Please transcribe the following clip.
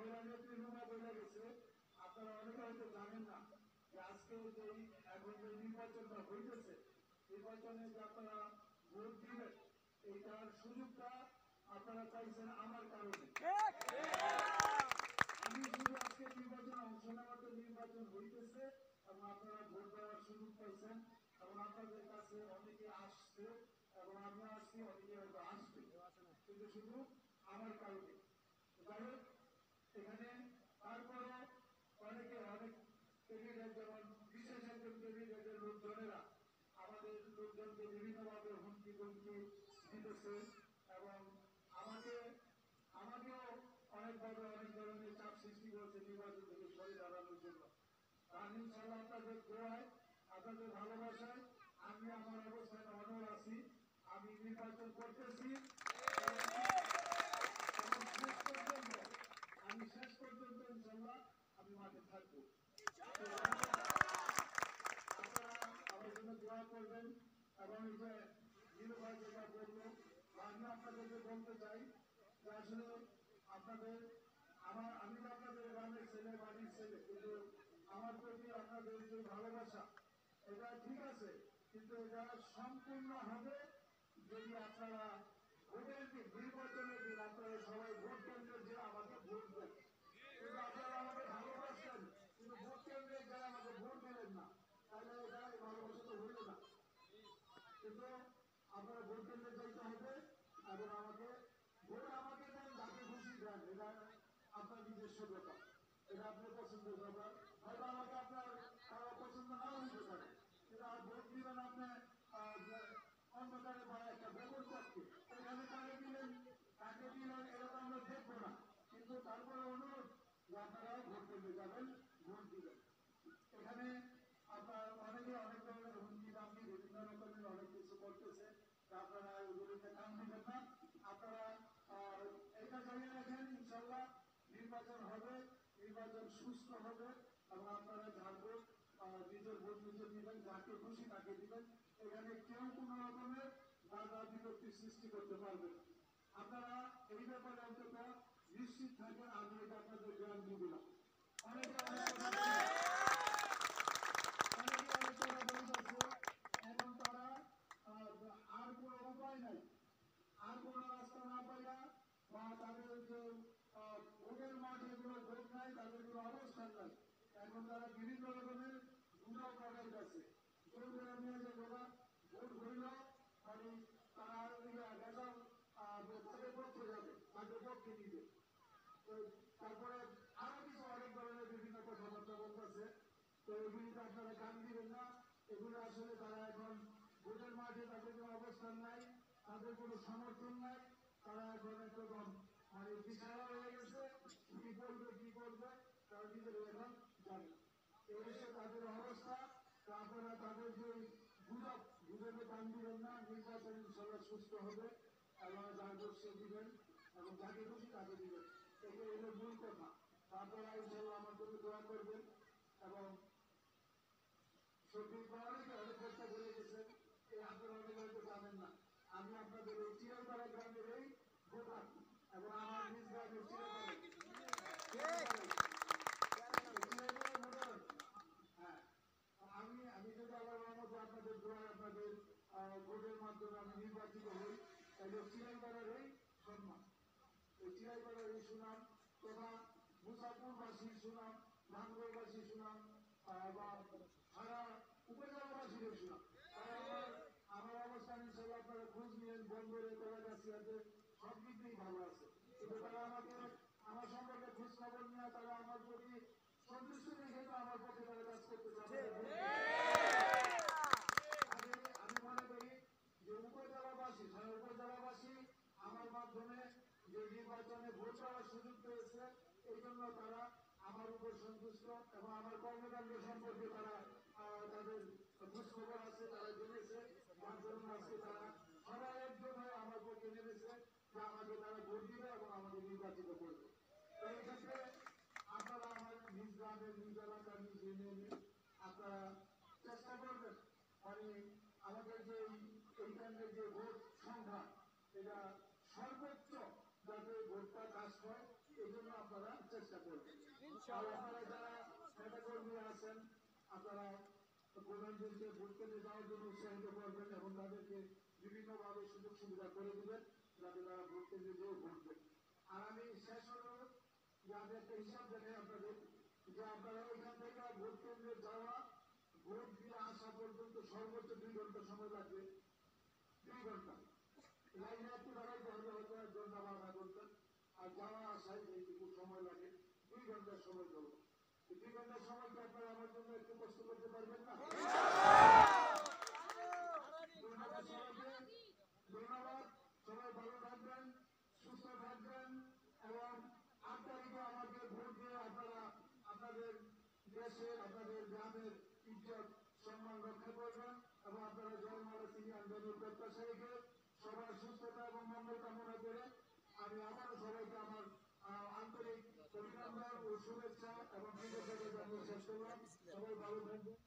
মহিলা নেত্রী রুমা বলে গেছে, আপনারা অনেকে হয়তো জানেন না যে আজকে যে এখন যে নির্বাচনটা হইতেছে, নির্বাচনে যে আপনারা ভোট দিবেন, এইটার সুযোগটা আপনারা পাইছেন আমার কারণে। আমি শুধু আজকে নির্বাচনে অংশ নেওয়ার নির্বাচন হইতেছে এবং আপনারা ভোট দেওয়ার সুযোগ পাইছেন এবং আপনাদের কাছে অনেকে আসছে এবং আমি আসছি, অনেকে হয়তো আসবে, কিন্তু শুধু আমার কারণে। যাই হোক, এখানে তারপরে অনেকে অনেক ক্যান্ডিডেট, যেমন বিশেষ একজন ক্যান্ডিডেটের লোকজনেরা আমাদের লোকজনকে বিভিন্নভাবে হুমকি ধমকি দিতেছে এবং আমাকেও অনেকভাবে অনেক ধরনের চাপ সৃষ্টি করেছে নির্বাচন থেকে সরে দাঁড়ানোর জন্য। আমি ইনশাআল্লাহ আপনাদের দোয়ায়, আপনাদের ভালোবাসায় আমি আমার অবস্থানে অনড় আছি। আমি নির্বাচন করতেছি, শেষ পর্যন্ত ইনশাআল্লাহ আমি মাঠে থাকবো। আপনারা আমার জন্য দোয়া করবেন এবং এই যে নীলু ভাই যেটা বললো, আমি আপনাদেরকে বলতে চাই যে আসলে আপনাদের আমি তো আপনাদের গ্রামের ছেলে, বাড়ির ছেলে, কিন্তু আমার প্রতি আপনাদের যে ভালোবাসা এটা ঠিক আছে, কিন্তু এটা সম্পূর্ণ হবে যদি আপনারা ভোটের দিন, নির্বাচনের দিন আপনারা সবাই ভোট কেন্দ্রে যে আমাকে ভোট দেন। কিন্তু আপনারা আমাকে ভালোবাসেন, কিন্তু ভোট কেন্দ্রে যারা আমাকে ভোট দিলেন না, তাহলে এটা ভালোবাসা তো হইল না। কিন্তু আপনারা ভোট কেন্দ্রে যাইতে হবে এবং ভোট আমাকে দেন, যাকে খুশি দেন, এটা আপনার নিজস্ব ব্যাপার, এটা আপনার পছন্দের ব্যাপার। হয়তো আমাকে আপনার পছন্দ নাও হইতে পারে, কিন্তু আর ভোট দিবেন আপনি অন্ধকারে বা একটা গোপন পক্ষে, এখানে কাকে দিলেন এটা তো আমরা দেখবো না, কিন্তু তারপরে অনুরোধ যে আপনারাও ভোট কেন্দ্রে যাবেন, ভোট দিবেন। এখানে আপনার অনেকে অনেক ধরনের হুমকি দামকি বিভিন্ন রকমের অনেক কিছু করতেছে, আপনারা ওগুলিতে কান দিবেন না। আপনারা এটা জানিয়ে রাখেন, ইনশাল্লাহ নির্বাচন হবে, নির্বাচন সুস্থ হবে এবং আপনারা যার নিজের ভোট নিজে দিবেন, যাকে খুশি তাকে দিবেন। এখানে কেউ কোন রকমের বাধা বিপত্তি সৃষ্টি করতে পারবে না। আপনারা এই ব্যাপারে অন্তত নিশ্চিত থাকেন, আমি এটা আপনাদের গ্যারান্টি দিলাম। অনেকে এবং তারা আর কোনো উপায় নাই, আর কোনো রাস্তা না পাইয়া বা তাদের যে ভোটের মাঠে কোনো ভোট নাই, তাদের কোনো অবস্থান নাই, এখন তারা বিভিন্ন রকমের গুণাও প্রকাশ আছে। জোর করে নিয়ে যে ওরা ভোট হইল মানে তারা তাদের পক্ষে যাবে, তাদের পক্ষে নিবে। তারপরে আরো কিছু অনেক ধরনের বিভিন্ন কথাবার্তা বলতেছে, তো এগুলিতে আপনারা কান দিবেন না। এগুলো আসলে তারা এখন ভোটের মাঠে তাদের কোনো অবস্থান নাই, তাদের কোনো সমর্থন নাই, তারা এখন একরকম মানে বিছানা হয়ে গেছে, কি করবে তারা নিজের এখন জানে। এই হচ্ছে তাদের অবস্থা। আপনারা তাদের যে গুজবে কান দিবেন না, নির্বাচন সবাই সুস্থ হবে এবং যার দোষে দিবেন এবং যাকে খুশি তাকে দিবেন, এটা হলো মূল কথা। আপনারা ইনশাল্লাহ আমার জন্য দোয়া করবেন এবং সঠিক অনেকে অনেক কথা বলে গেছেন, এই আপনারা অনেকে হয়তো জানেন না, আমি আপনাদের এই চিরাইপাড়া গ্রামের এই ভোটার এবং আমার নিজ গ্রামের চিরাইপাড়া আমি যদি আল্লাহর রহমতে আপনাদের দোয়ায় আপনাদের ভোটের মাধ্যমে আমি নির্বাচিত হই, তাহলে চিরাইপাড়ার এই সম্মান, এই চিরাইপাড়ার এই সুনাম তথা মুসাফুরবাসীর সুনাম, ভাঙ্গরবাসীর সুনাম বা সারা উপজেলাবাসীর সুনাম। আমার অবস্থান হিসেবে আপনারা খোঁজ নিয়েন, বন্দরে কলাগাছিয়াতে সব দিক দিয়েই ভালো আছে, কিন্তু তারা আমার সম্পর্কে খোঁজ খবর নিয়ে তারা আমার প্রতি সন্তুষ্ট দেখে তো আমার পক্ষে তারা কাজ করতে চাবে। আমি মনে করি যে উপজেলাবাসী, সারা উপজেলাবাসী আমার মাধ্যমে যে নির্বাচনে ভোট দেওয়ার সুযোগ পেয়েছে, এই জন্য তারা আমার উপর সন্তুষ্ট এবং আমার কর্মকাণ্ড সম্পর্কে তারা তাদের খোঁজ খবর আছে, তারা জেনেছে, যার জন্য আজকে তারা সবাই একজন হয়ে আমার পক্ষে নেমেছে যে আমাকে তারা ভোট দিবে এবং আমাকে নির্বাচিত করবে। এই ক্ষেত্রে আপনারা আমার নিজ গ্রামের, নিজ এলাকার, নিজ ইউনিয়নে আপনারা চেষ্টা করবেন মানে আমাদের যে এইখানের যে ভোট সংখ্যা এটা সর্বোচ্চ যাতে ভোটটা কাজ হয়, এই জন্য আপনারা চেষ্টা চেষ্টা করবেন। আর আপনারা যারা নেতাকর্মী আছেন আপনারা প্রধানমন্ত্রীকে ভোট কেন্দ্রে যাওয়ার জন্য উৎসাহিত করবেন এবং তাদেরকে বিভিন্নভাবে সুযোগ সুবিধা করে দিবেন যাতে তারা ভোট কেন্দ্রে যেয়ে ভোট দেন। আর আমি শেষ অনুরোধ যে আমি একটা হিসাব জানাই আপনাদের যে আপনারা ওইখান থেকে ভোট কেন্দ্রে যাওয়া ভোট দিয়ে আসা পর্যন্ত সর্বোচ্চ 2 ঘন্টা সময় লাগবে। 2 ঘন্টা লাইনে একটু দাঁড়াইতে হবে হয়তো 1 ঘন্টা বা আধা ঘন্টা আর যাওয়া আসায় যেটুকু সময় লাগে 2 ঘন্টার সময় দেবো। 2 ঘন্টার সময় কি আপনারা আমার জন্য একটু কষ্ট করতে পারবেন না? ধন্যবাদ সবাইকে, ধন্যবাদ। সবাই ভালো থাকবেন, সুস্থ থাকবেন এবং 8 তারিখে আমাকে ভোট দিয়ে আপনারা আপনাদের দেশের আপনাদের গ্রামের ইজ্জত সম্মান রক্ষা করবেন এবং আপনারা জয়মালা তিনি আন্দোলনের প্রত্যাশা রেখে সবার সুস্থতা এবং মঙ্গল কামনা করে আমি আবারও সবাইকে আমার আন্তরিক অভিনন্দন ও শুভেচ্ছা এবং কৃতজ্ঞতা জানিয়ে শেষ করলাম। সবাই ভালো থাকবেন।